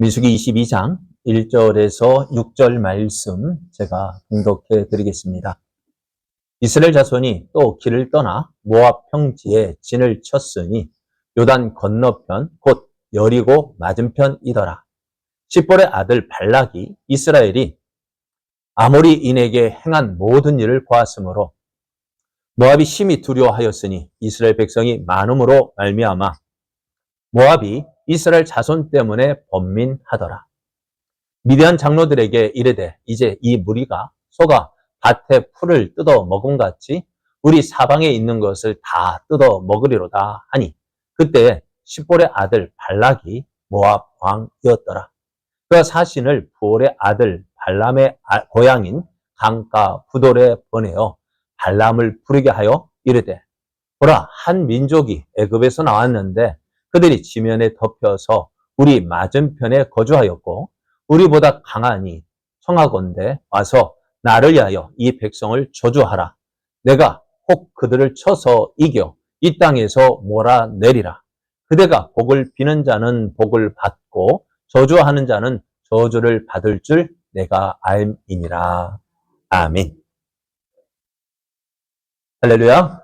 민수기 22장 1절에서 6절 말씀 제가 봉독해 드리겠습니다. 이스라엘 자손이 또 길을 떠나 모압 평지에 진을 쳤으니 요단 건너편 곧 여리고 맞은편이더라. 십볼의 아들 발락이 이스라엘이 아모리인에게 행한 모든 일을 보았으므로 모압이 심히 두려워하였으니 이스라엘 백성이 많음으로 말미암아 모압이 이스라엘 자손 때문에 번민하더라. 미디안 장로들에게 이르되 이제 이 무리가 소가 밭에 풀을 뜯어 먹음같이 우리 사방에 있는 것을 다 뜯어 먹으리로다 하니 그때 십볼의 아들 발락이 모압 왕이었더라. 그가 사신을 부올의 아들 발람의 고향인 강가 부돌에 보내어 발람을 부르게 하여 이르되 보라, 한 민족이 애굽에서 나왔는데 그들이 지면에 덮여서 우리 맞은편에 거주하였고 우리보다 강하니 청하건대 와서 나를 위하여 이 백성을 저주하라. 내가 혹 그들을 쳐서 이겨 이 땅에서 몰아내리라. 그대가 복을 비는 자는 복을 받고 저주하는 자는 저주를 받을 줄 내가 알미니라. 아멘. 할렐루야.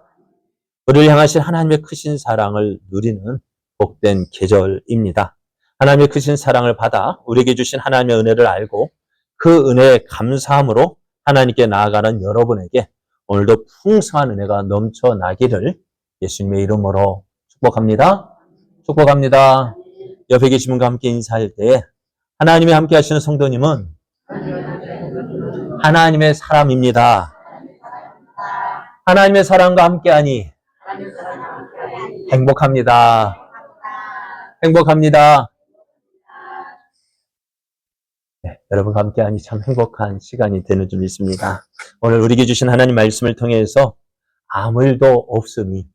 우리를 향하신 하나님의 크신 사랑을 누리는 복된 계절입니다. 하나님의 크신 사랑을 받아 우리에게 주신 하나님의 은혜를 알고 그 은혜에 감사함으로 하나님께 나아가는 여러분에게 오늘도 풍성한 은혜가 넘쳐나기를 예수님의 이름으로 축복합니다. 축복합니다. 옆에 계신 분과 함께 인사할 때에 하나님이 함께 하시는 성도님은 하나님의 사람입니다. 하나님의 사랑과 함께하니 행복합니다. 행복합니다. 네, 여러분과 함께하니 참 행복한 시간이 되는 줄 믿습니다. 오늘 우리에게 주신 하나님 말씀을 통해서 아무 일도 없음이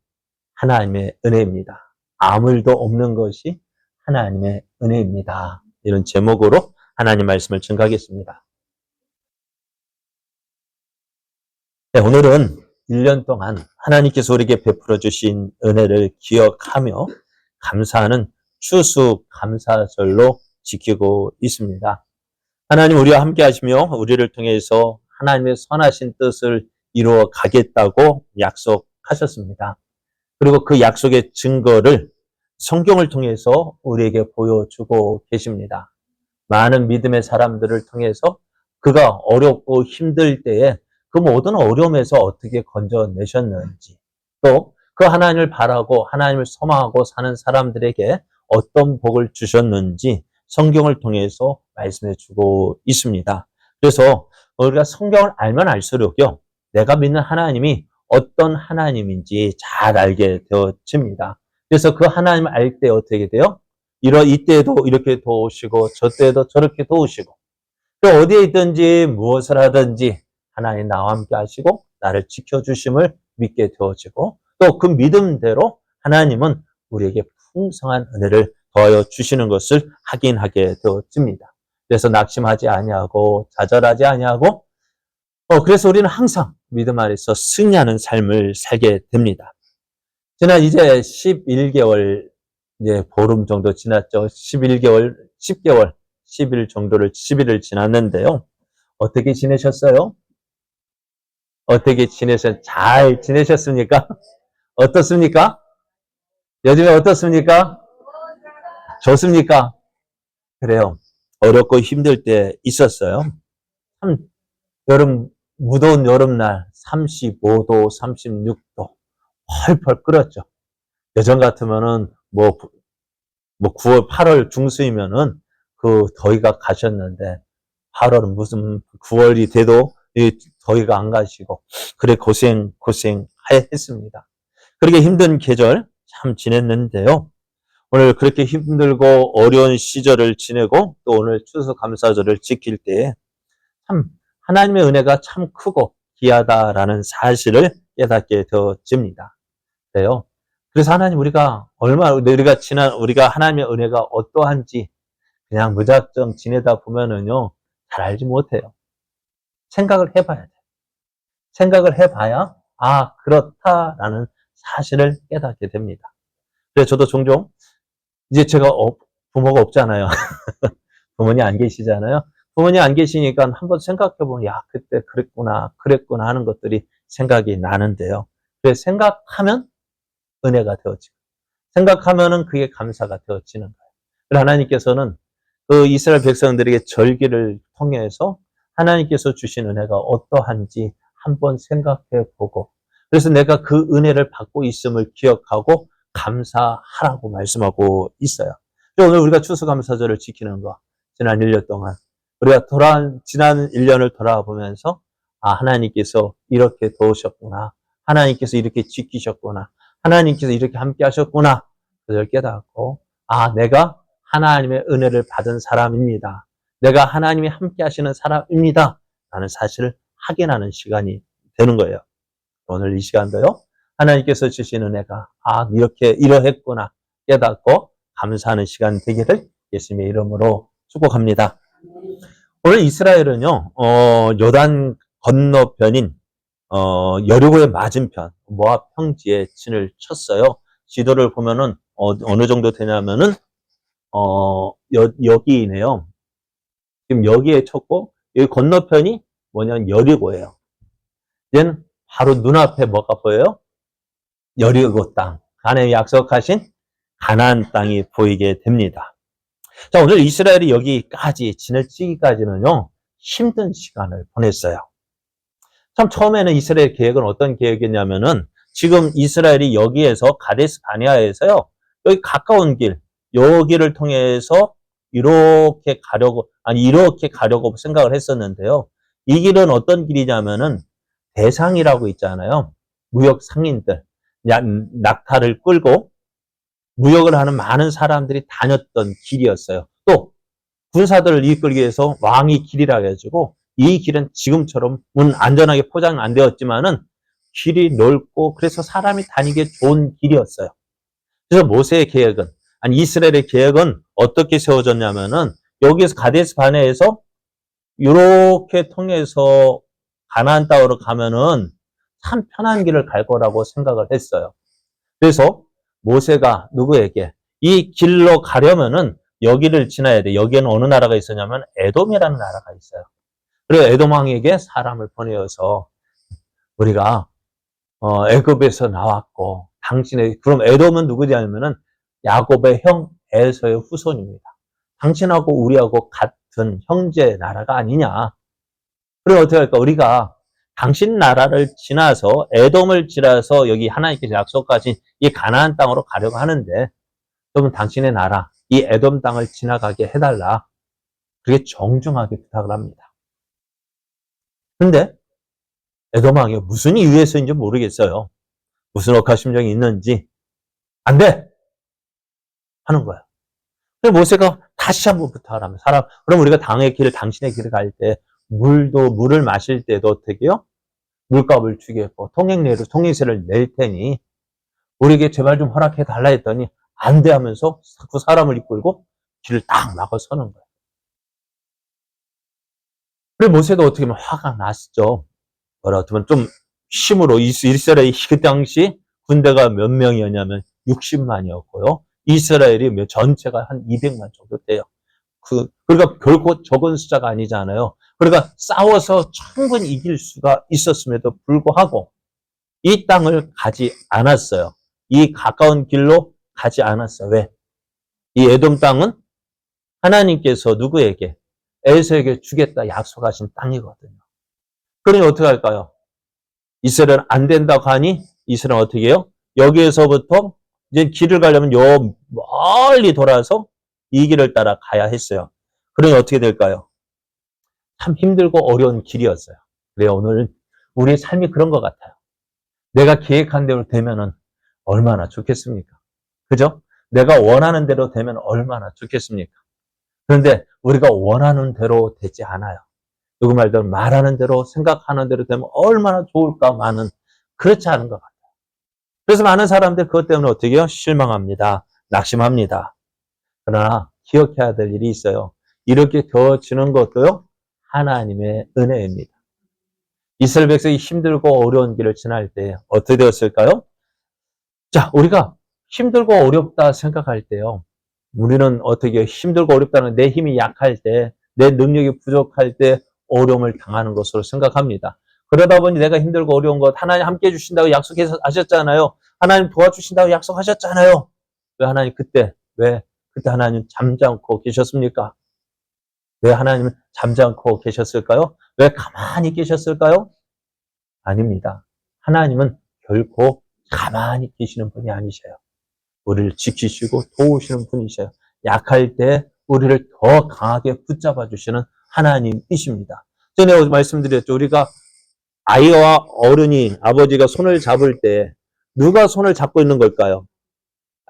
하나님의 은혜입니다. 아무 일도 없는 것이 하나님의 은혜입니다. 이런 제목으로 하나님 말씀을 증거하겠습니다. 네, 오늘은 1년 동안 하나님께서 우리에게 베풀어 주신 은혜를 기억하며 감사하는 추수감사절로 지키고 있습니다. 하나님 우리와 함께 하시며 우리를 통해서 하나님의 선하신 뜻을 이루어 가겠다고 약속하셨습니다. 그리고 그 약속의 증거를 성경을 통해서 우리에게 보여주고 계십니다. 많은 믿음의 사람들을 통해서 그가 어렵고 힘들 때에 그 모든 어려움에서 어떻게 건져내셨는지, 또 그 하나님을 바라고 하나님을 소망하고 사는 사람들에게 어떤 복을 주셨는지 성경을 통해서 말씀해 주고 있습니다. 그래서 우리가 성경을 알면 알수록요, 내가 믿는 하나님이 어떤 하나님인지 잘 알게 되어집니다. 그래서 그 하나님을 알 때 어떻게 돼요? 이때에도 이렇게 도우시고 저때에도 저렇게 도우시고 또 어디에 있든지 무엇을 하든지 하나님 나와 함께 하시고 나를 지켜주심을 믿게 되어지고 또 그 믿음대로 하나님은 우리에게 풍성한 은혜를 더하여 주시는 것을 확인하게 되어집니다. 그래서 낙심하지 아니하고 좌절하지 아니하고 그래서 우리는 항상 믿음 안에서 승리하는 삶을 살게 됩니다. 지난 이제 11개월 이제 보름 정도 지났죠. 11개월, 10개월, 10일 지났는데요. 어떻게 지내셨어요? 어떻게 잘 지내셨습니까? 어떻습니까? 요즘에 어떻습니까? 좋습니까? 그래요. 어렵고 힘들 때 있었어요. 참, 무더운 여름날 35도, 36도 펄펄 끓었죠. 예전 같으면은 9월, 8월 중순이면은 그 더위가 가셨는데 8월은 무슨 9월이 돼도 이 더위가 안 가시고 그래 고생했습니다. 그렇게 힘든 계절 참 지냈는데요. 오늘 그렇게 힘들고 어려운 시절을 지내고 또 오늘 추수감사절을 지킬 때에 참 하나님의 은혜가 참 크고 귀하다라는 사실을 깨닫게 되어집니다. 그래요. 그래서 하나님 우리가 하나님의 은혜가 어떠한지 그냥 무작정 지내다 보면은요 잘 알지 못해요. 생각을 해봐야 돼요. 생각을 해봐야 그렇다라는 사실을 깨닫게 됩니다. 그래서 저도 종종 이제 제가 부모가 없잖아요. 부모님 안 계시잖아요. 부모님 안 계시니까 한번 생각해보면, 야, 그때 그랬구나 하는 것들이 생각이 나는데요. 그래서 생각하면 은혜가 되어지고, 생각하면은 그게 감사가 되어지는 거예요. 그래서 하나님께서는 그 이스라엘 백성들에게 절기를 통해서 하나님께서 주신 은혜가 어떠한지 한번 생각해 보고, 그래서 내가 그 은혜를 받고 있음을 기억하고 감사하라고 말씀하고 있어요. 오늘 우리가 추수감사절을 지키는 거, 지난 1년 동안 우리가 지난 1년을 돌아보면서, 아, 하나님께서 이렇게 도우셨구나, 하나님께서 이렇게 지키셨구나, 하나님께서 이렇게 함께 하셨구나, 그걸 깨닫고, 아, 내가 하나님의 은혜를 받은 사람입니다. 내가 하나님이 함께 하시는 사람입니다. 라는 사실을 확인하는 시간이 되는 거예요. 오늘 이 시간도요, 하나님께서 주신 은혜가, 아, 이러했구나 깨닫고 감사하는 시간 되기를 예수님의 이름으로 축복합니다. 오늘 이스라엘은요, 요단 건너편인, 여리고의 맞은편, 모압 평지에 진을 쳤어요. 지도를 보면은, 어느 정도 되냐면은, 여기네요. 지금 여기에 쳤고, 여기 건너편이 뭐냐면 여리고예요. 얘는 바로 눈앞에 뭐가 보여요? 여리고 땅. 하나님이 약속하신 가나안 땅이 보이게 됩니다. 자, 오늘 이스라엘이 여기까지 진을 치기까지는요, 힘든 시간을 보냈어요. 참 처음에는 이스라엘 계획은 어떤 계획이냐면은, 지금 이스라엘이 여기에서 가데스 바네아에서요, 여기 가까운 길, 여기를 통해서 이렇게 가려고 생각을 했었는데요. 이 길은 어떤 길이냐면은 대상이라고 있잖아요. 무역 상인들, 낙타를 끌고 무역을 하는 많은 사람들이 다녔던 길이었어요. 또 군사들을 이끌기 위해서 왕이 길이라 해가지고 이 길은 지금처럼 안전하게 포장은 안 되었지만은 길이 넓고 그래서 사람이 다니기 좋은 길이었어요. 그래서 모세의 계획은, 아니 이스라엘의 계획은 어떻게 세워졌냐면은 여기에서 가데스 바네에서 이렇게 통해서 가나안 땅으로 가면은 참 편한 길을 갈 거라고 생각을 했어요. 그래서 모세가 누구에게 이 길로 가려면은 여기를 지나야 돼. 여기에는 어느 나라가 있었냐면 에돔이라는 나라가 있어요. 그래서 에돔 왕에게 사람을 보내어서 우리가 애굽에서 나왔고 그럼 에돔은 누구냐면은 야곱의 형 에서의 후손입니다. 당신하고 우리하고 같은 형제 나라가 아니냐. 그럼 어떻게 할까? 우리가 당신 나라를 지나서 에돔을 지나서 여기 하나님께서 약속하신 이 가나안 땅으로 가려고 하는데, 그러면 당신의 나라 이 에돔 땅을 지나가게 해달라. 그렇게 정중하게 부탁을 합니다. 근데 에돔 왕이 무슨 이유에서인지 모르겠어요. 무슨 억하심정이 있는지 안 돼! 하는 거야. 그래서 모세가 다시 한번 부탁을 하면 그럼 우리가 당신의 길을 갈 때 물을 마실 때도 어떻게요? 물값을 주겠고 통행세를 낼 테니 우리에게 제발 좀 허락해 달라 했더니 안 돼 하면서 자꾸 사람을 이끌고 길을 딱 막아 서는 거예요. 그래 모세도 어떻게 보면 화가 났죠. 어떻게 좀 힘으로 이스라엘이 그 당시 군대가 몇 명이었냐면 60만이었고요. 이스라엘이 전체가 한 200만 정도 돼요. 그러니까 결코 적은 숫자가 아니잖아요. 그러니까 싸워서 충분히 이길 수가 있었음에도 불구하고 이 땅을 가지 않았어요. 이 가까운 길로 가지 않았어요. 왜? 이 에돔 땅은 하나님께서 누구에게? 에서에게 주겠다 약속하신 땅이거든요. 그러니 어떻게 할까요? 이스라엘은 안 된다고 하니 이스라엘은 어떻게 해요? 여기에서부터 이제 길을 가려면 멀리 돌아서 이 길을 따라 가야 했어요. 그러니 어떻게 될까요? 참 힘들고 어려운 길이었어요. 그래요. 오늘 우리의 삶이 그런 것 같아요. 내가 계획한 대로 되면은 얼마나 좋겠습니까? 그죠? 내가 원하는 대로 되면 얼마나 좋겠습니까? 그런데 우리가 원하는 대로 되지 않아요. 누구 말대로 말하는 대로 생각하는 대로 되면 얼마나 좋을까만은 그렇지 않은 것 같아요. 그래서 많은 사람들 그것 때문에 어떻게 해요? 실망합니다. 낙심합니다. 그러나 기억해야 될 일이 있어요. 이렇게 되어지는 것도요, 하나님의 은혜입니다. 이스라엘 백성이 힘들고 어려운 길을 지날 때 어떻게 되었을까요? 자, 우리가 힘들고 어렵다 생각할 때요, 우리는 어떻게 힘들고 어렵다는 내 힘이 약할 때, 내 능력이 부족할 때 어려움을 당하는 것으로 생각합니다. 그러다 보니 내가 힘들고 어려운 것, 하나님 함께 해주신다고 약속하셨잖아요. 하나님 도와주신다고 약속하셨잖아요. 왜 하나님 왜 그때 하나님 잠잠고 계셨습니까? 왜 하나님은 잠잠고 계셨을까요? 왜 가만히 계셨을까요? 아닙니다. 하나님은 결코 가만히 계시는 분이 아니셔요. 우리를 지키시고 도우시는 분이셔요. 약할 때 우리를 더 강하게 붙잡아 주시는 하나님이십니다. 전에 말씀드렸죠. 우리가 아이와 어른이 아버지가 손을 잡을 때 누가 손을 잡고 있는 걸까요?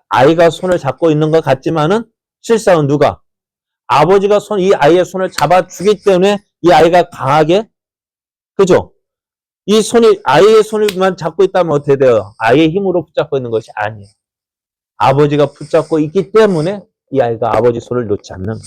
아이가 손을 잡고 있는 것 같지만은 실상은 누가? 아버지가 이 아이의 손을 잡아주기 때문에 이 아이가 강하게, 그죠? 아이의 손을만 잡고 있다면 어떻게 돼요? 아이의 힘으로 붙잡고 있는 것이 아니에요. 아버지가 붙잡고 있기 때문에 이 아이가 아버지 손을 놓지 않는 거예요.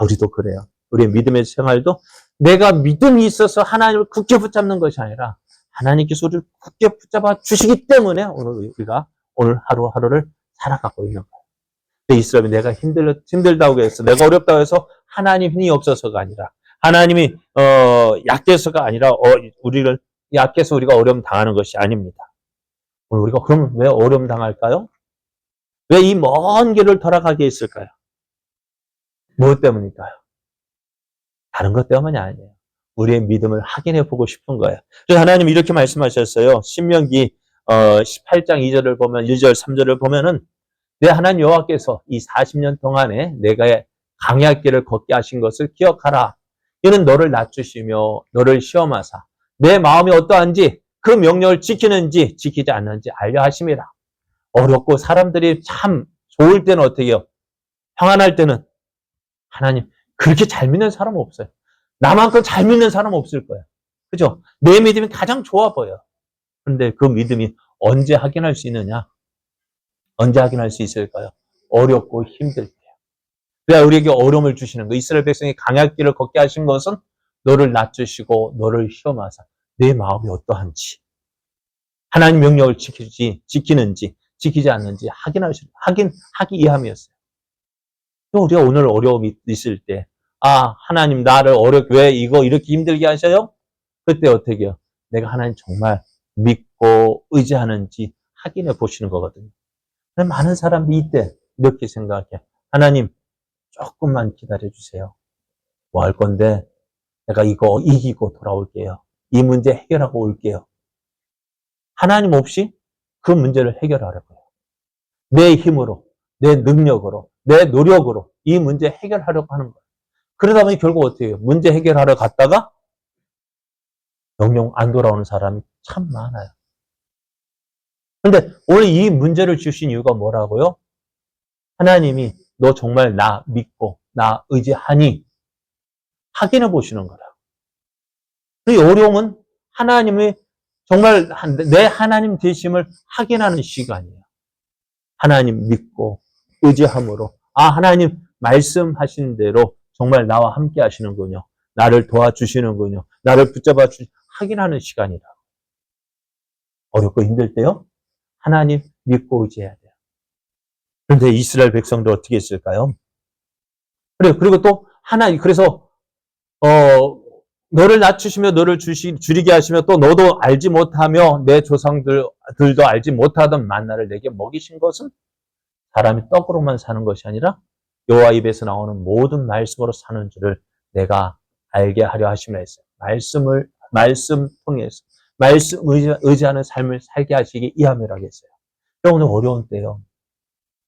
우리도 그래요. 우리의 믿음의 생활도 내가 믿음이 있어서 하나님을 굳게 붙잡는 것이 아니라 하나님께서 우리를 굳게 붙잡아 주시기 때문에 우리가 오늘 하루하루를 살아가고 있는 거예요. 이스라엘이 내가 힘들다고 해서, 내가 어렵다고 해서 하나님 힘이 없어서가 아니라, 하나님이 약해서가 아니라 우리를 약해서 우리가 어려움 당하는 것이 아닙니다. 오늘 우리가 그럼 왜 어려움 당할까요? 왜 이 먼 길을 돌아가게 했을까요? 무엇 때문일까요? 다른 것 때문이 아니에요. 우리의 믿음을 확인해 보고 싶은 거예요. 그래서 하나님이 이렇게 말씀하셨어요. 신명기 18장 2절을 보면, 1절, 3절을 보면은 내 하나님 여호와께서 이 40년 동안에 내가 강약 길을 걷게 하신 것을 기억하라. 이는 너를 낮추시며 너를 시험하사 내 마음이 어떠한지 그 명령을 지키는지 지키지 않는지 알려 하심이라. 어렵고 사람들이 참 좋을 때는 어떻게 해요? 평안할 때는 하나님 그렇게 잘 믿는 사람 없어요. 나만큼 잘 믿는 사람 없을 거예요. 그죠? 내 믿음이 가장 좋아 보여요. 그런데 그 믿음이 언제 확인할 수 있느냐? 언제 확인할 수 있을까요? 어렵고 힘들 때요. 왜 우리에게 어려움을 주시는 거? 이스라엘 백성이 강약길을 걷게 하신 것은 너를 낮추시고 너를 시험하사 내 마음이 어떠한지, 하나님 명령을 지키는지 지키지 않는지 하기 위함이었어요. 또 우리가 오늘 어려움이 있을 때, 하나님 나를 왜 이거 이렇게 힘들게 하셔요? 그때 어떻게 해요? 내가 하나님 정말 믿고 의지하는지 확인해 보시는 거거든요. 많은 사람들이 이때 이렇게 생각해. 하나님, 조금만 기다려주세요. 뭐 할 건데, 내가 이거 이기고 돌아올게요. 이 문제 해결하고 올게요. 하나님 없이 그 문제를 해결하려고요. 내 힘으로, 내 능력으로, 내 노력으로 이 문제 해결하려고 하는 거예요. 그러다 보니 결국 어떻게 해요? 문제 해결하러 갔다가 영영 안 돌아오는 사람이 참 많아요. 그런데 오늘 이 문제를 주신 이유가 뭐라고요? 하나님이 너 정말 나 믿고 나 의지하니 확인해 보시는 거라고. 이 어려움은 하나님의 정말 내 하나님 되심을 확인하는 시간이에요. 하나님 믿고 의지함으로 하나님 말씀하신 대로 정말 나와 함께 하시는군요. 나를 도와주시는군요. 나를 붙잡아 확인하는 시간이라고. 어렵고 힘들 때요. 하나님 믿고 의지해야 돼요. 그런데 이스라엘 백성도 어떻게 했을까요? 그리고 또 그래서 너를 낮추시며 너를 줄이게 하시며 또 너도 알지 못하며 내 조상들도 알지 못하던 만나를 내게 먹이신 것은 사람이 떡으로만 사는 것이 아니라 여호와 입에서 나오는 모든 말씀으로 사는 줄을 내가 알게 하려 하심이라 했어요. 말씀 통해서 말씀 의지하는 삶을 살게 하시기 위함이라고 했어요. 오늘 어려운 때요.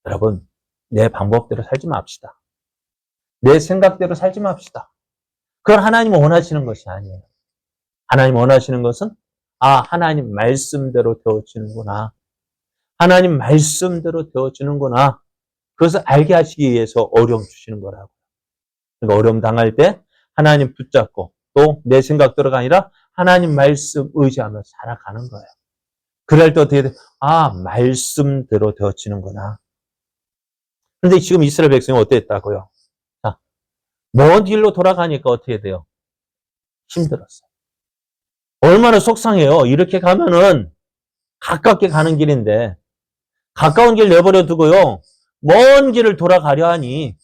여러분 내 방법대로 살지 맙시다. 내 생각대로 살지 맙시다. 그건 하나님 원하시는 것이 아니에요. 하나님 원하시는 것은 하나님 말씀대로 되어지는구나. 하나님 말씀대로 되어지는구나. 그것을 알게 하시기 위해서 어려움 주시는 거라고. 그러니까 어려움 당할 때 하나님 붙잡고 또 내 생각대로가 아니라 하나님 말씀 의지하며 살아가는 거예요. 그럴 때 어떻게 돼? 말씀대로 되어지는구나. 그런데 지금 이스라엘 백성이 어땠다고요? 먼 길로 돌아가니까 어떻게 돼요? 힘들었어요. 얼마나 속상해요. 이렇게 가면은 가깝게 가는 길인데 가까운 길 내버려 두고요. 먼 길을 돌아가려 하니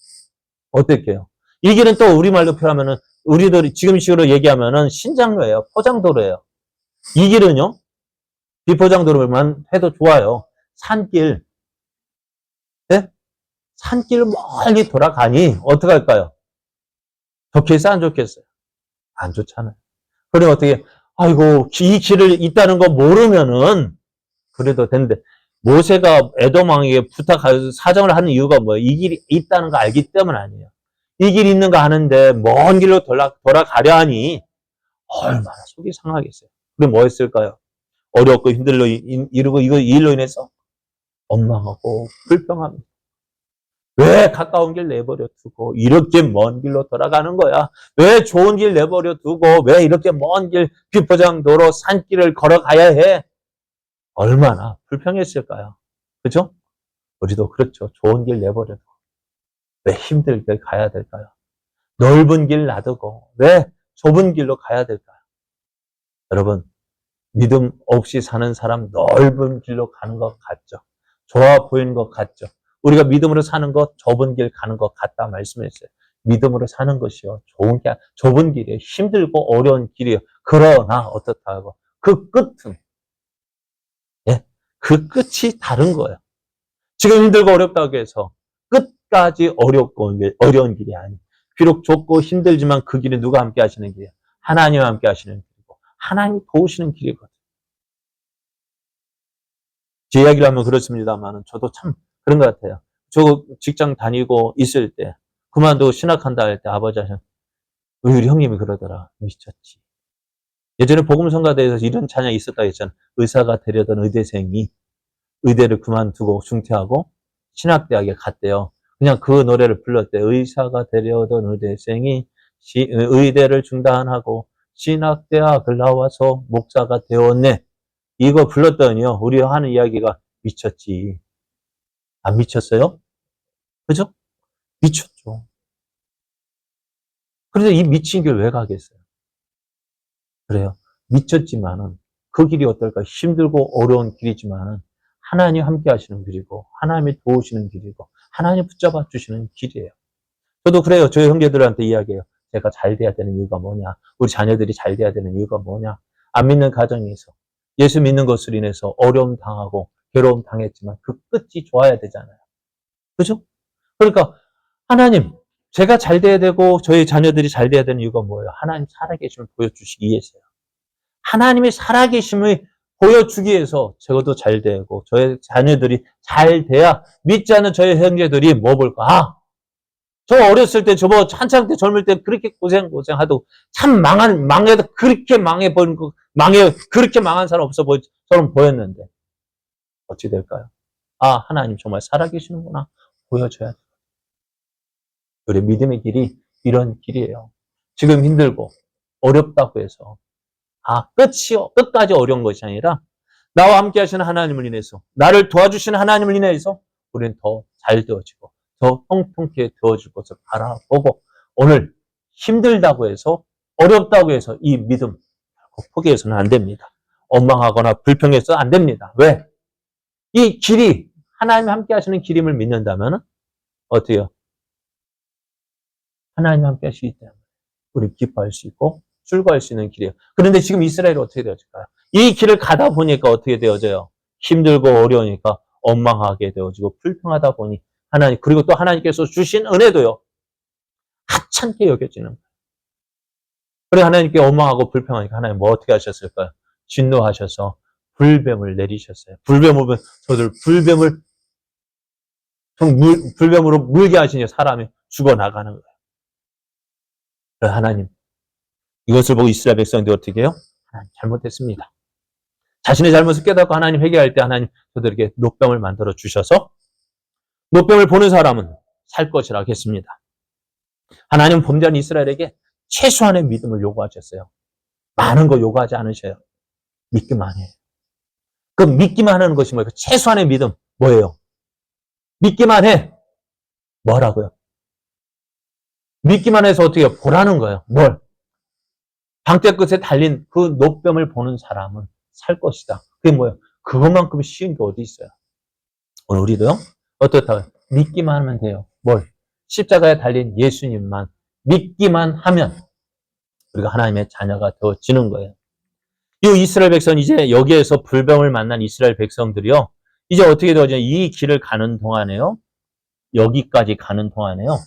어떻게요? 이 길은 또 우리말로 표현하면은 우리들이 지금식으로 얘기하면은 신장로예요. 포장도로예요. 이 길은요. 비포장도로만 해도 좋아요. 산길. 네? 산길 멀리 돌아가니 어떻게 할까요? 좋겠어요? 안 좋겠어요? 안 좋잖아요. 그래 어떻게 아이고 이 길을 있다는 거 모르면은 그래도 되는데 모세가 에돔 왕에게 부탁하여서 사정을 하는 이유가 뭐예요? 이 길이 있다는 거 알기 때문 아니에요. 이 길이 있는 거 아는데 먼 길로 돌아가려 하니 얼마나 속이 상하겠어요. 그럼 뭐 했을까요? 어렵고 힘들로 이루고 이 일로 인해서 원망하고 불평합니다. 왜 가까운 길 내버려 두고 이렇게 먼 길로 돌아가는 거야? 왜 좋은 길 내버려 두고 왜 이렇게 먼 길 비포장도로 산길을 걸어가야 해? 얼마나 불평했을까요? 그죠? 우리도 그렇죠. 좋은 길 내버려 두고 왜 힘들게 가야 될까요? 넓은 길 놔두고 왜 좁은 길로 가야 될까요? 여러분 믿음 없이 사는 사람 넓은 길로 가는 것 같죠? 좋아 보이는 것 같죠? 우리가 믿음으로 사는 것 좁은 길 가는 것 같다 말씀했어요. 믿음으로 사는 것이요. 좋은 게 좁은 길이에요. 힘들고 어려운 길이에요. 그러나 어떻다고 그 끝은 예, 그 끝이 다른 거예요. 지금 힘들고 어렵다고 해서 끝까지 어렵고 어려운 길이 아니에요. 비록 좁고 힘들지만 그 길이 누가 함께 하시는 길이에요? 하나님과 함께 하시는 길이고 하나님이 도우시는 길이거든요. 제 이야기를 하면 그렇습니다만 저도 참 그런 것 같아요. 저 직장 다니고 있을 때 그만두고 신학한다 할 때 아버지 하셔 우리 형님이 그러더라. 미쳤지. 예전에 복음성가대에서 이런 찬양이 있었다 했잖아. 의사가 되려던 의대생이 의대를 그만두고 중퇴하고 신학대학에 갔대요. 그냥 그 노래를 불렀대. 의사가 되려던 의대생이 의대를 중단하고 신학대학을 나와서 목사가 되었네. 이거 불렀더니요. 우리 하는 이야기가 미쳤지. 안 미쳤어요? 그죠? 미쳤죠. 그래서 이 미친 길 왜 가겠어요? 그래요. 미쳤지만은 그 길이 어떨까? 힘들고 어려운 길이지만은 하나님 함께 하시는 길이고 하나님이 도우시는 길이고 하나님 붙잡아 주시는 길이에요. 저도 그래요. 저희 형제들한테 이야기해요. 제가 잘 돼야 되는 이유가 뭐냐? 우리 자녀들이 잘 돼야 되는 이유가 뭐냐? 안 믿는 가정에서 예수 믿는 것으로 인해서 어려움 당하고 괴로움 당했지만 그 끝이 좋아야 되잖아요. 그죠? 그러니까 하나님, 제가 잘 돼야 되고 저희 자녀들이 잘 돼야 되는 이유가 뭐예요? 하나님 살아계심을 보여주시기 위해서요. 하나님의 살아계심을 보여주기 위해서 저도 잘 되고 저의 자녀들이 잘 돼야 믿지 않는 저희 형제들이 뭐 볼까? 아, 저 어렸을 때 저거 한창 때 젊을 때 그렇게 고생하도 참 망해도 그렇게 망해 보이는 거 그렇게 망한 사람 없어 저는 보였는데 어찌 될까요? 아, 하나님 정말 살아계시는구나 보여줘야 돼. 우리 믿음의 길이 이런 길이에요. 지금 힘들고 어렵다고 해서 끝까지 어려운 것이 아니라 나와 함께 하시는 하나님을 인해서 나를 도와주시는 하나님을 인해서 우리는 더 잘 되어지고 더 통통하게 되어질 것을 바라보고 오늘 힘들다고 해서 어렵다고 해서 이 믿음 포기해서는 안 됩니다. 원망하거나 불평해서 안 됩니다. 왜? 이 길이 하나님 함께 하시는 길임을 믿는다면 어떻게 해요? 하나님 함께 하시기 때문에 우리 기뻐할 수 있고 출발할 수 있는 길이에요. 그런데 지금 이스라엘이 어떻게 되어질까요? 이 길을 가다 보니까 어떻게 되어져요? 힘들고 어려우니까 원망하게 되어지고 불평하다 보니 하나님 그리고 또 하나님께서 주신 은혜도요. 하찮게 여겨지는 거예요. 그래 하나님께 원망하고 불평하니까 하나님 뭐 어떻게 하셨을까요? 진노하셔서 불뱀을 내리셨어요. 불뱀을 저들 불뱀으로 물게 하시니 사람이 죽어나가는 거예요. 그래서 하나님 이것을 보고 이스라엘 백성들이 어떻게 해요? 하나님 잘못했습니다. 자신의 잘못을 깨닫고 하나님 회개할 때 하나님 저들에게 노병을 만들어 주셔서 노병을 보는 사람은 살 것이라고 했습니다. 하나님 범죄한 이스라엘에게 최소한의 믿음을 요구하셨어요. 많은 거 요구하지 않으셔요. 믿기만 해요. 그 믿기만 하는 것이 뭐예요? 최소한의 믿음 뭐예요? 믿기만 해. 뭐라고요? 믿기만 해서 어떻게 해요? 보라는 거예요. 뭘? 방태 끝에 달린 그 노병을 보는 사람은 살 것이다. 그게 뭐예요? 그것만큼 쉬운 게 어디 있어요? 오늘 우리도요? 어떻다고요? 믿기만 하면 돼요. 뭘? 십자가에 달린 예수님만 믿기만 하면 우리가 하나님의 자녀가 되어지는 거예요. 이 이스라엘 백성, 이제 여기에서 불병을 만난 이스라엘 백성들이요. 이제 어떻게 되어지냐. 이 길을 가는 동안에요. 여기까지 가는 동안에요.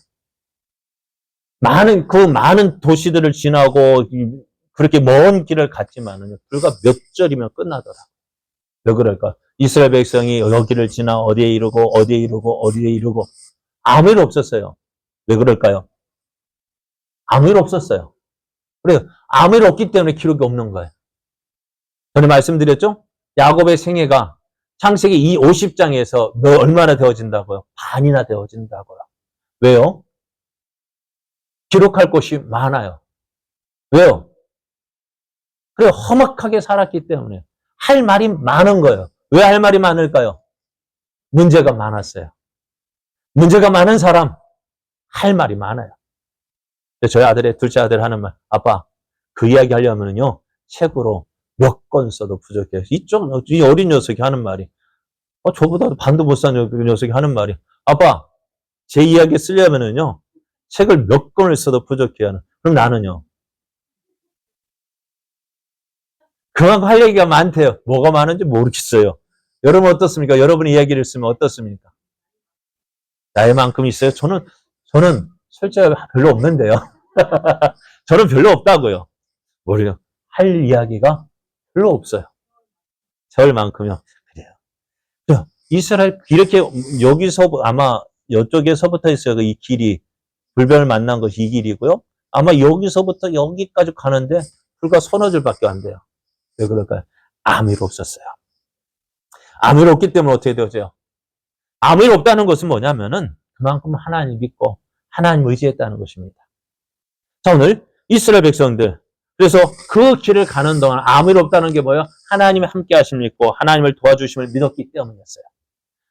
많은 도시들을 지나고 그렇게 먼 길을 갔지만은 불과 몇 절이면 끝나더라. 왜 그럴까? 이스라엘 백성이 여기를 지나 어디에 이르고 어디에 이르고 어디에 이르고 아무 일 없었어요. 왜 그럴까요? 아무 일 없었어요. 그래요. 아무 일 없기 때문에 기록이 없는 거예요. 전에 말씀드렸죠? 야곱의 생애가 창세기 50장에서 얼마나 되어진다고요? 반이나 되어진다고요. 왜요? 기록할 것이 많아요. 왜요? 그래, 험악하게 살았기 때문에 할 말이 많은 거예요. 왜 할 말이 많을까요? 문제가 많았어요. 문제가 많은 사람, 할 말이 많아요. 저희 둘째 아들 하는 말, 아빠, 그 이야기 하려면요, 책으로 몇 권 써도 부족해요. 이 어린 녀석이 하는 말이, 저보다도 반도 못 산 녀석이 하는 말이, 아빠, 제 이야기 쓰려면요, 책을 몇 권을 써도 부족해요. 그럼 나는요, 그만큼 할 얘기가 많대요. 뭐가 많은지 모르겠어요. 여러분 어떻습니까? 여러분의 이야기를 쓰면 어떻습니까? 나이만큼 있어요? 저는 실제가 별로 없는데요. 저는 별로 없다고요. 뭐래요? 할 이야기가 별로 없어요. 저만큼요. 그래요. 이스라엘, 이렇게 여기서 아마 이쪽에서부터 있어요. 이 길이, 불변을 만난 것이 이 길이고요. 아마 여기서부터 여기까지 가는데 불과 서너 줄밖에 안 돼요. 왜 그럴까요? 아무 일 없었어요. 아무 일 없기 때문에 어떻게 되죠? 아무 일 없다는 것은 뭐냐면은 그만큼 하나님 믿고 하나님 의지했다는 것입니다. 자, 오늘 이스라엘 백성들, 그래서 그 길을 가는 동안 아무 일 없다는 게 뭐예요? 하나님이 함께 하심을 믿고 하나님을 도와주심을 믿었기 때문이었어요.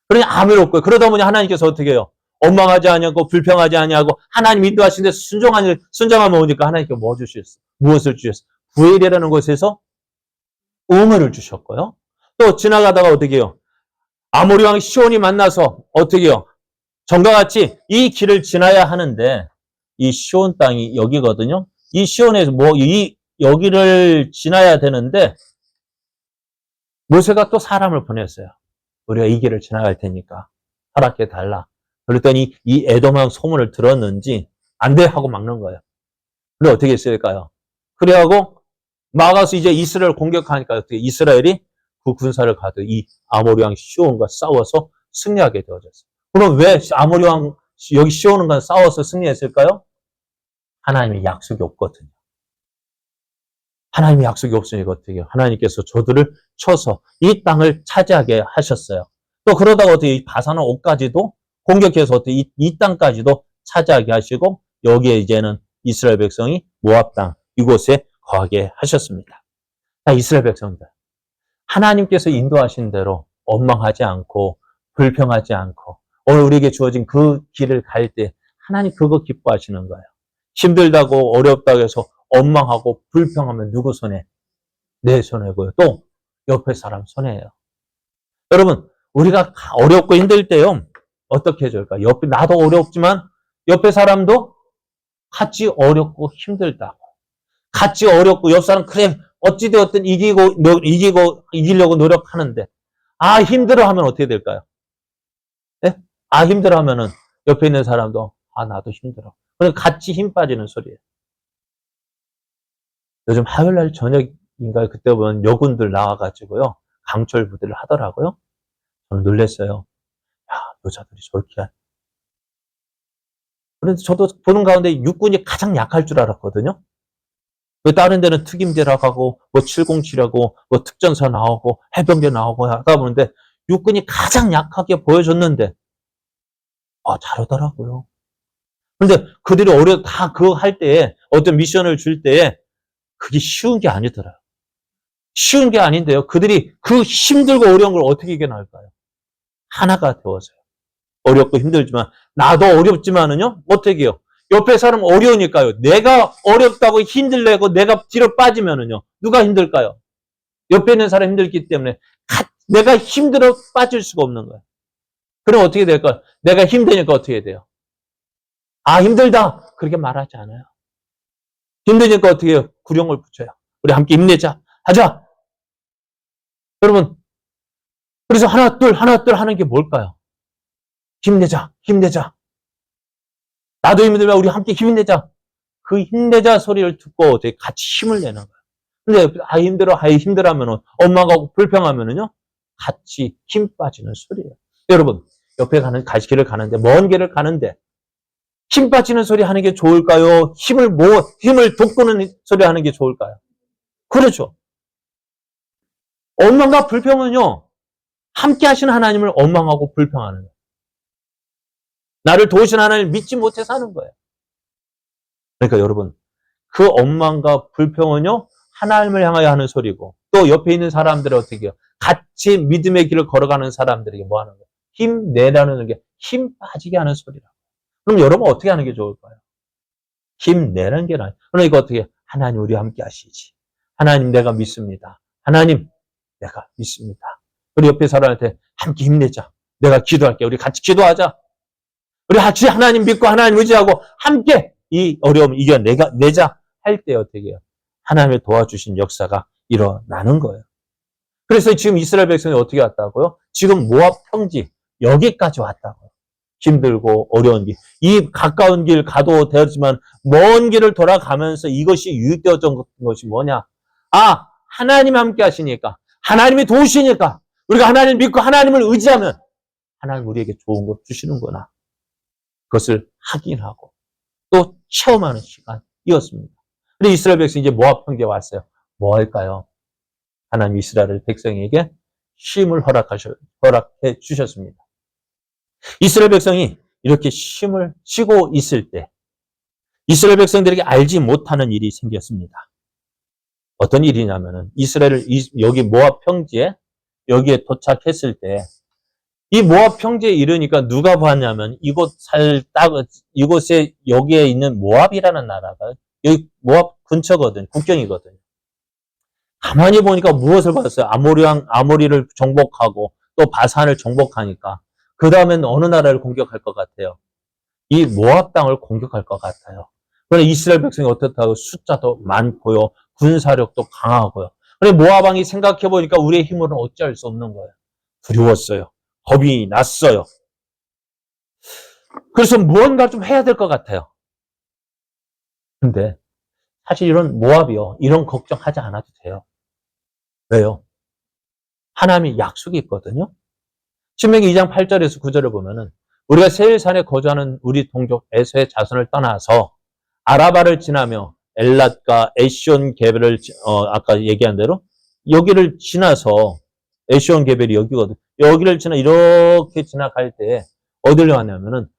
그러니 아무 일 없고요. 그러다 보니 하나님께서 어떻게 해요? 원망하지 않냐고 불평하지 않냐고 하나님 인도하시는데 순종하면 오니까 하나님께 뭐 주셨어요? 무엇을 주셨어요? 부엘이라는 곳에서 우물을 주셨고요. 또 지나가다가 어떻게 해요? 아모리 왕 시온이 만나서 어떻게 해요? 전과 같이 이 길을 지나야 하는데 이 시온 땅이 여기거든요. 이 시온에서 여기를 지나야 되는데 모세가 또 사람을 보냈어요. 우리가 이 길을 지나갈 테니까 허락해 달라. 그랬더니 이 에돔 왕 소문을 들었는지 안 돼 하고 막는 거예요. 그래 어떻게 했을까요? 그래하고 막아서 이제 이스라엘 공격하니까 어떻게 이스라엘이 그 군사를 가도 이 아모리 왕 시온과 싸워서 승리하게 되어졌어요. 그럼 왜 아모리 왕 여기 시온과 싸워서 승리했을까요? 하나님의 약속이 없거든요. 하나님의 약속이 없으니까 어떻게 해요? 하나님께서 저들을 쳐서 이 땅을 차지하게 하셨어요. 또 그러다가 어떻게 바산한 옷까지도 공격해서 어떻게 이 땅까지도 차지하게 하시고 여기에 이제는 이스라엘 백성이 모압 땅 이곳에 거하게 하셨습니다. 자, 이스라엘 백성들. 하나님께서 인도하신 대로 원망하지 않고 불평하지 않고 오늘 우리에게 주어진 그 길을 갈 때 하나님 그거 기뻐하시는 거예요. 힘들다고 어렵다고 해서 원망하고 불평하면 누구 손에? 내 손해고요. 또 옆에 사람 손해예요. 여러분 우리가 어렵고 힘들 때요. 어떻게 해줄까? 나도 어렵지만 옆에 사람도 같이 어렵고 힘들다고. 같이 어렵고 옆 사람 그래 어찌되었든 이기려고 노력하는데 힘들어하면 어떻게 될까요? 네? 힘들어하면은 옆에 있는 사람도 나도 힘들어. 그러니까 같이 힘 빠지는 소리예요. 요즘 화요일날 저녁인가요? 그때 보면 여군들 나와가지고요 강철 부대를 하더라고요. 저는 놀랐어요. 여자들이 저렇게 하네. 그런데 저도 보는 가운데 육군이 가장 약할 줄 알았거든요. 다른 데는 특임대라고 하고, 707하고, 특전사 나오고, 해병대 나오고 하다 보는데, 육군이 가장 약하게 보여줬는데, 잘하더라고요. 그런데 그들이 다 그거 할 때에, 어떤 미션을 줄 때에, 그게 쉬운 게 아니더라고요. 쉬운 게 아닌데요. 그들이 그 힘들고 어려운 걸 어떻게 이겨낼까요? 하나가 되어서요. 어렵고 힘들지만, 나도 어렵지만은요, 어떻게 해요? 옆에 사람 어려우니까요. 내가 어렵다고 힘들래고 내가 뒤로 빠지면은요. 누가 힘들까요? 옆에 있는 사람 힘들기 때문에 내가 힘들어 빠질 수가 없는 거예요. 그럼 어떻게 될까요? 내가 힘드니까 어떻게 돼요? 아, 힘들다. 그렇게 말하지 않아요. 힘드니까 어떻게 해요? 구령을 붙여요. 우리 함께 힘내자. 하자. 여러분, 그래서 하나, 둘 하는 게 뭘까요? 힘내자, 힘내자. 나도 힘들면 우리 함께 힘내자. 그 힘내자 소리를 듣고 같이 힘을 내는 거예요. 근데 힘들어 하면은 엄마가 불평하면은요 같이 힘 빠지는 소리예요. 여러분 옆에 길을 가는데 먼 길을 가는데 힘 빠지는 소리 하는 게 좋을까요? 힘을 돋구는 소리 하는 게 좋을까요? 그렇죠. 원망과 불평은요 함께 하시는 하나님을 원망하고 불평하는 거예요. 나를 도우신 하나님을 믿지 못해서 하는 거예요. 그러니까 여러분 그 원망과 불평은요 하나님을 향하여 하는 소리고 또 옆에 있는 사람들을 어떻게 해요? 같이 믿음의 길을 걸어가는 사람들에게 뭐 하는 거예요? 힘내라는 게 힘 빠지게 하는 소리라고. 그럼 여러분 어떻게 하는 게 좋을까요? 힘내는 게 나아요. 그러니까 어떻게 해요? 하나님 우리 함께 하시지. 하나님 내가 믿습니다. 하나님 내가 믿습니다. 우리 옆에 사람한테 함께 힘내자. 내가 기도할게. 우리 같이 기도하자. 우리 같이 하나님 믿고 하나님 의지하고 함께 이 어려움을 이겨내자 할 때 어떻게 해요? 하나님의 도와주신 역사가 일어나는 거예요. 그래서 지금 이스라엘 백성이 어떻게 왔다고요? 지금 모압 평지 여기까지 왔다고요. 힘들고 어려운 길. 이 가까운 길 가도 되었지만 먼 길을 돌아가면서 이것이 유익되었던 것이 뭐냐? 아, 하나님 함께 하시니까 하나님이 도우시니까 우리가 하나님 믿고 하나님을 의지하면 하나님 우리에게 좋은 것 주시는구나. 그것을 확인하고 또 체험하는 시간이었습니다. 근데 이스라엘 백성이 이제 모압 평지에 왔어요. 뭐 할까요? 하나님 이스라엘 백성에게 쉼을 허락해 주셨습니다. 이스라엘 백성이 이렇게 쉼을 쉬고 있을 때 이스라엘 백성들에게 알지 못하는 일이 생겼습니다. 어떤 일이냐면은 여기 모압 평지에 여기에 도착했을 때 이 모압 평지에 이르니까 누가 봤냐면 이곳에 여기에 있는 모압이라는 나라가 여기 모압 근처거든, 국경이거든요. 가만히 보니까 무엇을 봤어요? 아모리를 정복하고 또 바산을 정복하니까 그 다음엔 어느 나라를 공격할 것 같아요? 이 모압 땅을 공격할 것 같아요. 그런데 이스라엘 백성이 어떻다고 숫자도 많고요, 군사력도 강하고요. 그런데 모압 왕이 생각해 보니까 우리의 힘으로는 어찌할 수 없는 거예요. 두려웠어요. 겁이 났어요. 그래서 무언가 좀 해야 될 것 같아요. 근데 사실 이런 모압이요, 이런 걱정하지 않아도 돼요. 왜요? 하나님의 약속이 있거든요. 신명기 2장 8절에서 9절을 보면은 우리가 세일산에 거주하는 우리 동족 에서의 자손을 떠나서 아라바를 지나며 엘랏과 에시온 게벨을 아까 얘기한 대로 여기를 지나서 에시온 게벨이 여기거든. 여기를 이렇게 지나갈 때 어디를 왔냐면은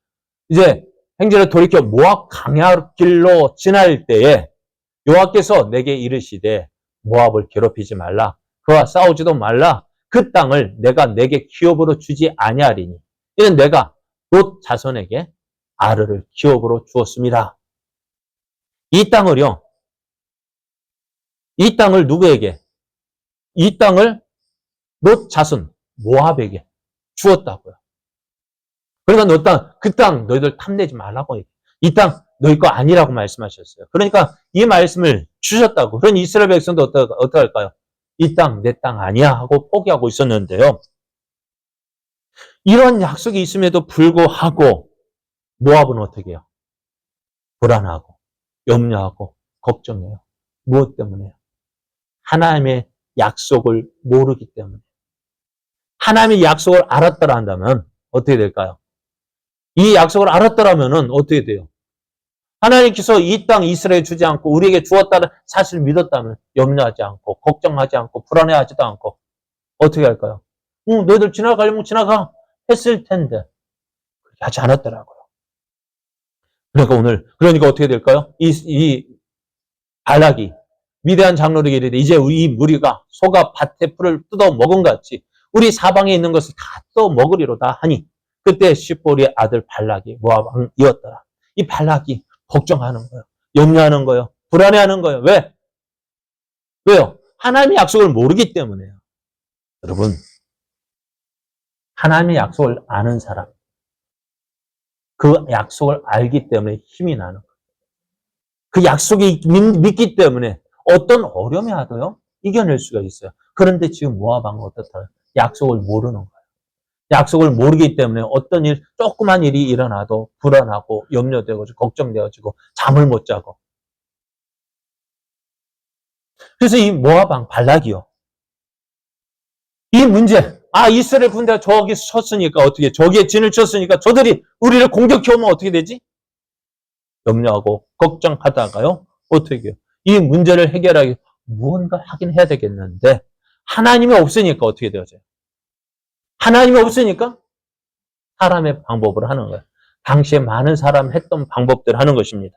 이제 행제를 돌이켜 모압 강야길로 지날 때에 여호와께서 내게 이르시되 모압을 괴롭히지 말라. 그와 싸우지도 말라. 그 땅을 내게 기업으로 주지 아니하리니 이는 내가 롯 자손에게 아르를 기업으로 주었습니다. 이 땅을 누구에게? 이 땅을 롯 자손 모압에게 주었다고요. 그러니까 그 땅 너희들 탐내지 말라고. 이 땅 너희 거 아니라고 말씀하셨어요. 그러니까 이 말씀을 주셨다고. 그런 이스라엘 백성도 어떻게 할까요? 이 땅 내 땅 아니야 하고 포기하고 있었는데요. 이런 약속이 있음에도 불구하고 모압은 어떻게 해요? 불안하고 염려하고 걱정해요. 무엇 때문에요? 하나님의 약속을 모르기 때문에. 하나님의 약속을 알았더라 한다면 어떻게 될까요? 이 약속을 알았더라면 어떻게 돼요? 하나님께서 이 땅 이스라엘에 주지 않고 우리에게 주었다는 사실을 믿었다면 염려하지 않고 걱정하지 않고 불안해하지도 않고 어떻게 할까요? 너희들 지나가려면 지나가 했을 텐데 그렇게 하지 않았더라고요. 그러니까 어떻게 될까요? 이 발락이 위대한 장로에게 이르되 이제 이 무리가 소가 밭에 풀을 뜯어 먹은 것 같이 우리 사방에 있는 것을 다 뜯어 먹으리로다 하니 그때 시보리의 아들 발락이 모압 왕이었더라. 이 발락이 걱정하는 거예요. 염려하는 거예요. 불안해하는 거예요. 왜? 왜요? 하나님의 약속을 모르기 때문에요. 여러분, 하나님의 약속을 아는 사람. 그 약속을 알기 때문에 힘이 나는 거예요. 그 약속이 믿기 때문에 어떤 어려움이 하도요 이겨낼 수가 있어요. 그런데 지금 모압 왕은 어떻다? 약속을 모르는 거예요. 약속을 모르기 때문에 어떤 일, 조그만 일이 일어나도 불안하고 염려되고 걱정되어지고 잠을 못 자고. 그래서 이 모압 왕 발락이요. 이 문제, 이스라엘 군대가 저기 쳤으니까 어떻게, 저기에 진을 쳤으니까 저들이 우리를 공격해 오면 어떻게 되지? 염려하고 걱정하다가요. 어떻게 해요? 이 문제를 해결하기 무언가 하긴 해야 되겠는데 하나님이 없으니까 어떻게 되어져요? 하나님이 없으니까 사람의 방법으로 하는 거예요. 당시에 많은 사람 했던 방법들 하는 것입니다.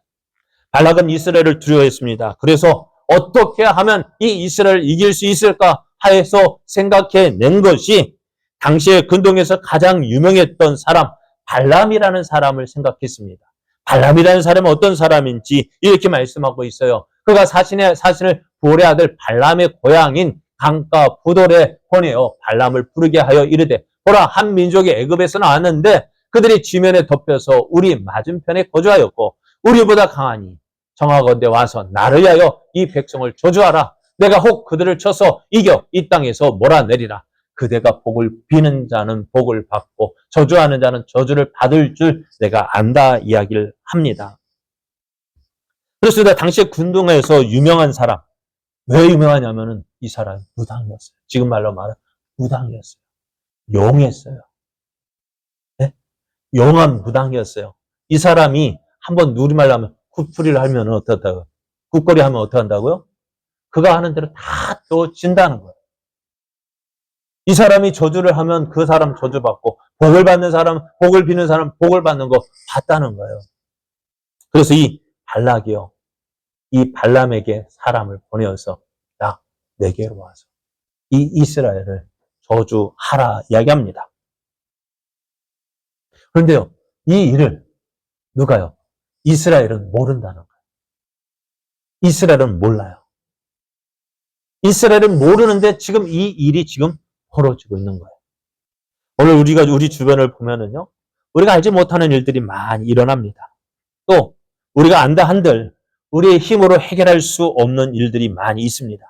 발락은 이스라엘을 두려워했습니다. 그래서 어떻게 하면 이 이스라엘을 이길 수 있을까 하여서 생각해낸 것이 당시에 근동에서 가장 유명했던 사람 발람이라는 사람을 생각했습니다. 발람이라는 사람은 어떤 사람인지 이렇게 말씀하고 있어요. 그가 자신을 부올의 아들 발람의 고향인 강가 부돌에 보내어 발람을 부르게 하여 이르되 보라 한 민족이 애굽에서 나왔는데 그들이 지면에 덮여서 우리 맞은편에 거주하였고 우리보다 강하니 정하건대 와서 나를 위하여 이 백성을 저주하라. 내가 혹 그들을 쳐서 이겨 이 땅에서 몰아내리라. 그대가 복을 비는 자는 복을 받고 저주하는 자는 저주를 받을 줄 내가 안다 이야기를 합니다. 그렇습니다. 당시에 군동에서 유명한 사람. 왜 유명하냐면은 이 사람이 무당이었어요. 지금 말로 말하면 무당이었어요. 용했어요. 네? 용한 무당이었어요. 이 사람이 한번 누리말로 하면 굿풀이를 하면 어떻다고요? 굿거리 하면 어떻게 한다고요? 그가 하는 대로 다 또 진다는 거예요. 이 사람이 저주를 하면 그 사람 저주받고 복을 받는 사람, 복을 비는 사람 복을 받는 거 봤다는 거예요. 그래서 이 발락이요. 이 발람에게 사람을 보내어서 야, 내게로 와서 이 이스라엘을 저주하라 이야기합니다. 그런데요. 이 일을 누가요? 이스라엘은 모른다는 거예요. 이스라엘은 몰라요. 이스라엘은 모르는데 지금 이 일이 지금 벌어지고 있는 거예요. 오늘 우리 주변을 보면은요, 우리가 알지 못하는 일들이 많이 일어납니다. 또 우리가 안다 한들 우리의 힘으로 해결할 수 없는 일들이 많이 있습니다.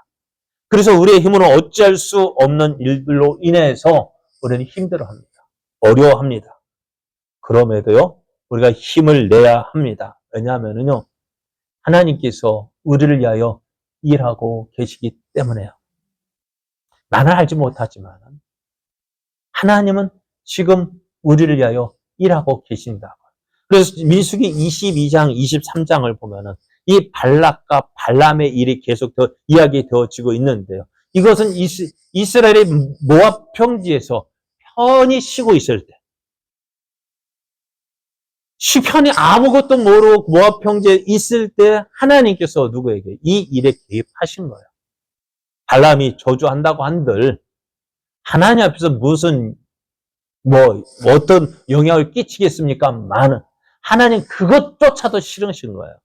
그래서 우리의 힘으로 어찌할 수 없는 일들로 인해서 우리는 힘들어합니다. 어려워합니다. 그럼에도요, 우리가 힘을 내야 합니다. 왜냐하면요, 하나님께서 우리를 위하여 일하고 계시기 때문에요. 나는 알지 못하지만 하나님은 지금 우리를 위하여 일하고 계신다. 그래서 민수기 22장, 23장을 보면은 이 발락과 발람의 일이 계속 더 이야기되어지고 있는데요. 이것은 이스라엘의 모압 평지에서 편히 쉬고 있을 때, 시편이 아무것도 모르고 모압 평지에 있을 때 하나님께서 누구에게 이 일에 개입하신 거예요. 발람이 저주한다고 한들 하나님 앞에서 무슨 어떤 영향을 끼치겠습니까? 많은 하나님 그것조차도 싫으신 거예요.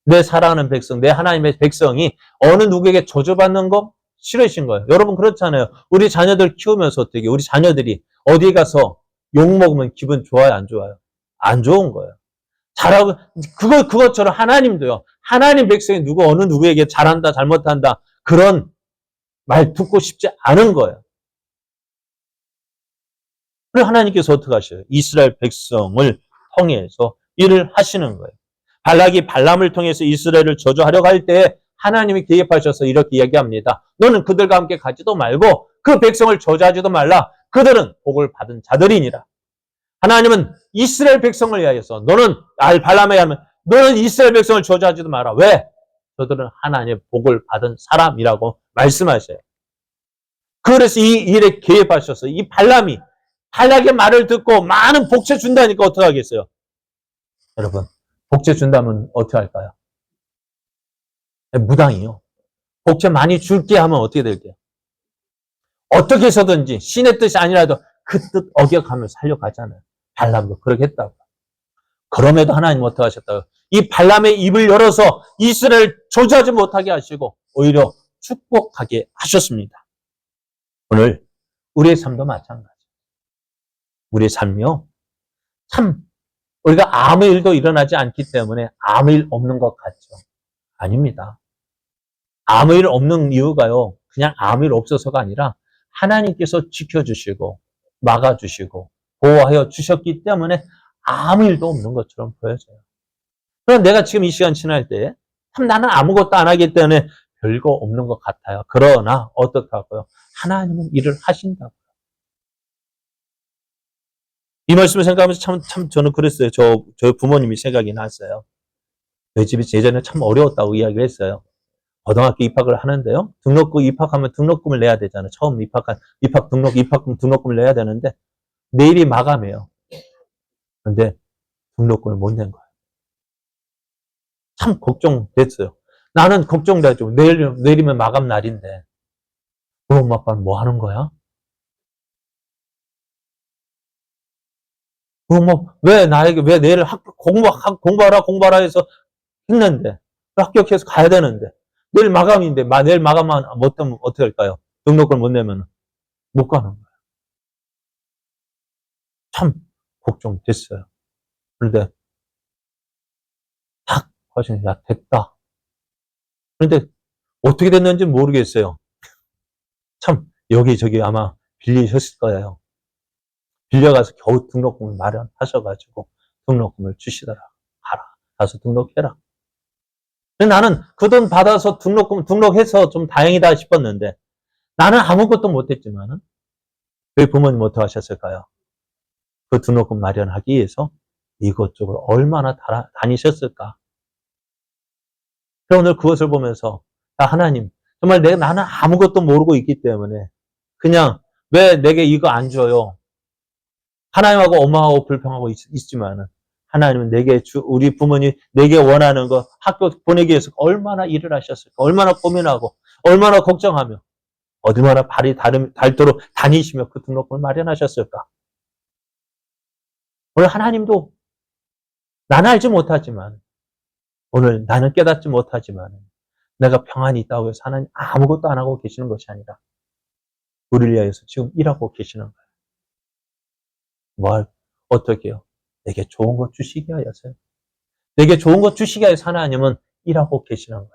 내 사랑하는 백성, 내 하나님의 백성이 어느 누구에게 저주받는 거 싫으신 거예요. 여러분 그렇잖아요. 우리 자녀들 키우면서 어떻게 우리 자녀들이 어디 가서 욕 먹으면 기분 좋아요, 안 좋아요? 안 좋은 거예요. 잘하고 그것처럼 하나님도요. 하나님 백성이 어느 누구에게 잘한다, 잘못한다 그런 말 듣고 싶지 않은 거예요. 그래서 하나님께서 어떻게 하셔요? 이스라엘 백성을 통해서 일을 하시는 거예요. 발락이 발람을 통해서 이스라엘을 저주하려고 할 때 하나님이 개입하셔서 이렇게 이야기합니다. 너는 그들과 함께 가지도 말고 그 백성을 저주하지도 말라. 그들은 복을 받은 자들이니라. 하나님은 이스라엘 백성을 위하여서 발람에게 하면 너는 이스라엘 백성을 저주하지도 마라. 왜? 저들은 하나님의 복을 받은 사람이라고 말씀하셔요. 그래서 이 일에 개입하셔서 이 발락의 말을 듣고 많은 복채 준다니까 어떻게 하겠어요? 여러분, 복채 준다면 어떻게 할까요? 무당이요. 복채 많이 줄게 하면 어떻게 될게요? 어떻게 해서든지 신의 뜻이 아니라도 그 뜻 어겨가면서 살려가잖아요. 발람도 그렇게 했다고. 그럼에도 하나님 어떻게 하셨다고? 이 발람의 입을 열어서 이스라엘 저주하지 못하게 하시고 오히려 축복하게 하셨습니다. 오늘 우리의 삶도 마찬가지. 우리의 삶이요. 참 우리가 아무 일도 일어나지 않기 때문에 아무 일 없는 것 같죠. 아닙니다. 아무 일 없는 이유가요. 그냥 아무 일 없어서가 아니라 하나님께서 지켜주시고 막아주시고 보호하여 주셨기 때문에 아무 일도 없는 것처럼 보여져요. 그럼 내가 지금 이 시간 지날 때 참 나는 아무것도 안 하기 때문에 별거 없는 것 같아요. 그러나 어떻다고요? 하나님은 일을 하신다고요. 이 말씀을 생각하면서 참 저는 그랬어요. 저 부모님이 생각이 났어요. 저희 집이 예전에 참 어려웠다고 이야기를 했어요. 고등학교 입학을 하는데요. 등록금 입학하면 등록금을 내야 되잖아요. 처음 입학금 등록금을 내야 되는데 내일이 마감이에요. 근데 등록금을 못 낸 거예요. 참 걱정됐어요. 나는 걱정되죠. 내일이면 마감 날인데. 우리 엄마 아빠는 뭐 하는 거야? 왜 나에게, 왜 내일 공부하라 해서 했는데, 합격해서 가야 되는데, 내일 마감인데, 내일 마감만 못하면 어떻게 할까요? 등록금을 못 내면 못 가는 거예요. 참 걱정됐어요. 그런데 딱 하시는, 야, 됐다. 그런데 어떻게 됐는지 모르겠어요. 참 여기저기 아마 빌리셨을 거예요. 빌려가서 겨우 등록금을 마련하셔가지고 등록금을 주시더라. 가라. 가서 등록해라. 근데 나는 그 돈 받아서 등록해서 좀 다행이다 싶었는데 나는 아무것도 못했지만은 저희 부모님 어떻게 하셨을까요? 그 등록금 마련하기 위해서 이것저것 얼마나 다니셨을까? 그래서 오늘 그것을 보면서 하나님 정말 나는 아무것도 모르고 있기 때문에 그냥 왜 내게 이거 안 줘요? 하나님하고 엄마하고 불평하고 있지만은 하나님은 우리 부모님 내게 원하는 거 학교 보내기 위해서 얼마나 일을 하셨을까? 얼마나 고민하고 얼마나 걱정하며 얼마나 발이 닳도록 다니시며 그 등록금을 마련하셨을까? 오늘 하나님도 나는 알지 못하지만 오늘 나는 깨닫지 못하지만 내가 평안이 있다고 해서 하나님 아무것도 안 하고 계시는 것이 아니라 우리를 위해서 지금 일하고 계시는 거예요. 어떻게 해요? 내게 좋은 것 주시게 하여서요. 내게 좋은 것 주시게 하여서 하나님은 일하고 계시는 거예요.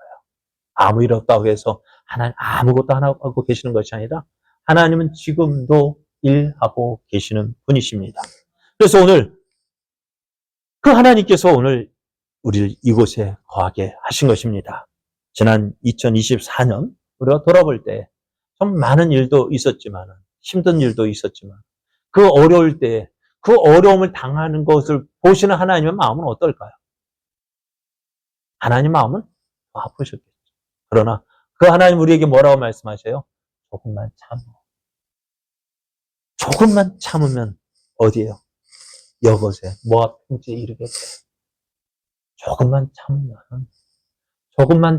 아무 일 없다고 해서 하나님 아무것도 안 하고 계시는 것이 아니라 하나님은 지금도 일하고 계시는 분이십니다. 그래서 오늘 그 하나님께서 오늘 우리를 이곳에 거하게 하신 것입니다. 지난 2024년 우리가 돌아볼 때 좀 많은 일도 있었지만 힘든 일도 있었지만 그 어려울 때 그 어려움을 당하는 것을 보시는 하나님의 마음은 어떨까요? 하나님 마음은 아프셨겠죠. 그러나 그 하나님 우리에게 뭐라고 말씀하세요? 조금만 참어. 조금만 참으면 어디에요? 여것에 모압 평지에 이르게 돼. 조금만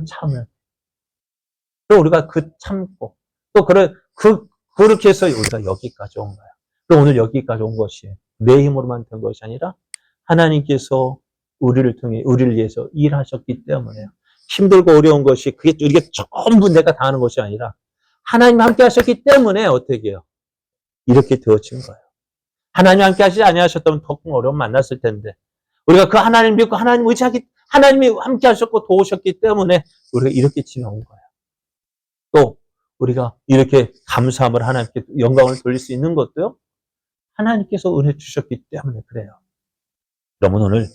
참으면 또 우리가 참고 또 그렇게 해서 우리가 여기까지 온 거야. 그럼 오늘 여기까지 온 것이 내 힘으로만 된 것이 아니라 하나님께서 우리를 위해서 일하셨기 때문에요. 힘들고 어려운 것이 이게 전부 내가 다 하는 것이 아니라 하나님 함께 하셨기 때문에 어떻게 해요? 이렇게 되어진 거예요. 하나님 함께 하시지 아니하셨다면 더 큰 어려움 만났을 텐데 우리가 그 하나님 믿고 하나님 의지하기 하나님이 함께 하셨고 도우셨기 때문에 우리가 이렇게 지나온 거예요. 또 우리가 이렇게 감사함을 하나님께 영광을 돌릴 수 있는 것도요. 하나님께서 은혜 주셨기 때문에 그래요. 그러면 오늘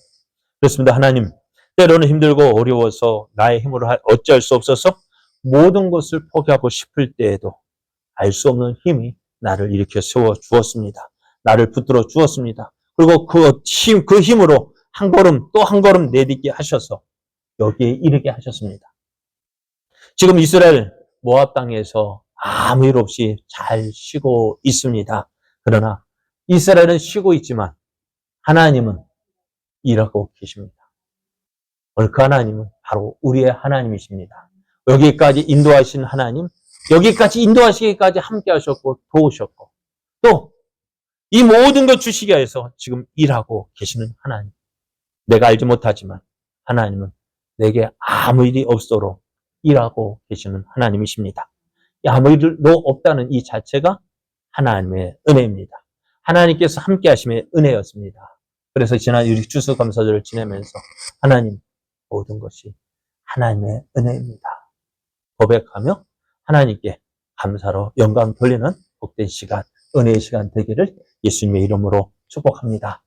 그렇습니다. 하나님 때로는 힘들고 어려워서 나의 힘으로 어찌할 수 없어서 모든 것을 포기하고 싶을 때에도 알 수 없는 힘이 나를 일으켜 세워 주었습니다. 나를 붙들어 주었습니다. 그리고 그 힘으로 한 걸음 또 한 걸음 내딛게 하셔서 여기에 이르게 하셨습니다. 지금 이스라엘 모압 땅에서 아무 일 없이 잘 쉬고 있습니다. 그러나 이스라엘은 쉬고 있지만 하나님은 일하고 계십니다. 오늘 그 하나님은 바로 우리의 하나님이십니다. 여기까지 인도하신 하나님, 여기까지 인도하시기까지 함께 하셨고 도우셨고 또 이 모든 걸 주시게 해서 지금 일하고 계시는 하나님. 내가 알지 못하지만 하나님은 내게 아무 일이 없도록 일하고 계시는 하나님이십니다. 아무 일도 없다는 이 자체가 하나님의 은혜입니다. 하나님께서 함께 하심의 은혜였습니다. 그래서 지난 우리 추수감사절을 지내면서 하나님 모든 것이 하나님의 은혜입니다. 고백하며 하나님께 감사로 영광 돌리는 복된 시간, 은혜의 시간 되기를 예수님의 이름으로 축복합니다.